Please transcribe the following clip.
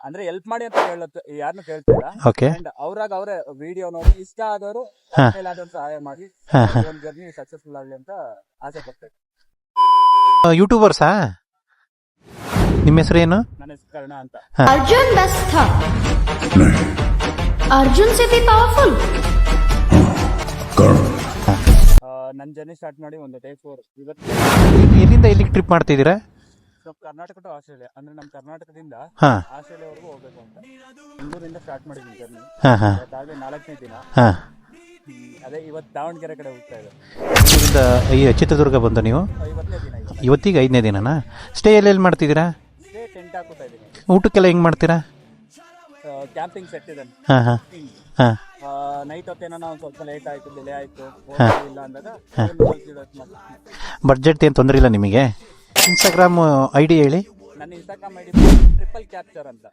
ಅಂದ್ರೆ ಹೆಲ್ಪ್ ಮಾಡಿ ಅಂತ ಹೇಳತ್ ಯಾರನ್ನು ಕೇಳ್ತಿಲ್ಲ. ಓಕೆ. ಅಂಡ್ ಅವ್ರಾಗ ಅವರೇ ವಿಡಿಯೋ ನೋಡಿ ಇಷ್ಟ ಆದವರು ಸಹಾಯ ಮಾಡಿ ಒಂದು ಜರ್ನಿ ಸಕ್ಸಸ್ಫುಲ್ ಆಗಲಿ ಅಂತ ಆಸೆ ಪಡ್ತೇವೆ. ಯೂಟ್ಯೂಬರ್ಸಾ? ನಿಮ್ಮ ಹೆಸರೇನು? ನನ್ನ ಹೆಸರು ಕರ್ಣ ಅಂತ. अर्जुन बेस्ट था, अर्जुन से भी पावरफुल. ನನ್ನ ಜರ್ನಿ ಸ್ಟಾರ್ಟ್ ಮಾಡಿ ಒಂದು ಡೇ 4 ಇವತ್ತು. ಎಲ್ಲಿಂದ ಎಲ್ಲಿಗೆ ಟ್ರಿಪ್ ಮಾಡ್ತಿದ್ದೀರಾ? ಕರ್ನಾಟಕ ಟು ಆಸ್ಟ್ರೇಲಿಯಾ, ಅಂದ್ರೆ ನಮ್ಮ ಕರ್ನಾಟಕದಿಂದ ಹಾಂ ಆಸ್ಟ್ರೇಲಿಯಾವರೆಗೂ ಹೋಗ್ಬೇಕು ಅಂತ ಬೆಂಗಳೂರಿಂದ ಸ್ಟಾರ್ಟ್ ಮಾಡಿದ್ದೀನಿ ಜರ್ನಿ. ಹಾಂ ಹಾಂ ಅದಾಗಲೇ 4ನೇ ದಿನ. ಹಾಂ. ಅದೇ ಇವತ್ತು ದಾವಣಗೆರೆ ಕಡೆ ಹೋಗ್ತಾ ಇದೆ. ಇಲ್ಲಿಂದ ಚಿತ್ರದುರ್ಗ ಬಂದ ನೀವು? 5ನೇ ದಿನ ಇದೆ. ಇವತ್ತಿಗೆ 5ನೇ ದಿನನಾ? ಸ್ಟೇ ಎಲ್ಲೆಲ್ಲಿ ಮಾಡ್ತಿದ್ದೀರಾ? ಸ್ಟೇ ಟೆಂಟ್ ಹಾಕೋತಾ ಇದ್ದೀನಿ. ಊಟಕ್ಕೆಲ್ಲ ಹೆಂಗೆ ಮಾಡ್ತೀರಾ? ಕ್ಯಾಂಪಿಂಗ್ ಸೆಟ್ ಇದೆ. ಹಾಂ ಹಾಂ ಹಾಂ. ನೈಟ್ ಹೊತ್ತೇನೋ ಒಂದು ಸ್ವಲ್ಪ ಲೇಟ್ ಆಯಿತು, ಡಿಲೇ ಆಯಿತು, ಇಲ್ಲ ಅಂದಾಗ ಬಡ್ಜೆಟ್ ಏನು ತೊಂದರೆ ಇಲ್ಲ ನಿಮಗೆ? ಇನ್ಸ್ಟಾಗ್ರಾಮ್ ಐ ಡಿ ಹೇಳಿ. ನನ್ನ ಇನ್ಸ್ಟಾಗ್ರಾಮ್ ಐಡಿ ಟ್ರಿಪಲ್ ಕ್ಯಾಪ್ಚರ್ ಅಂತ.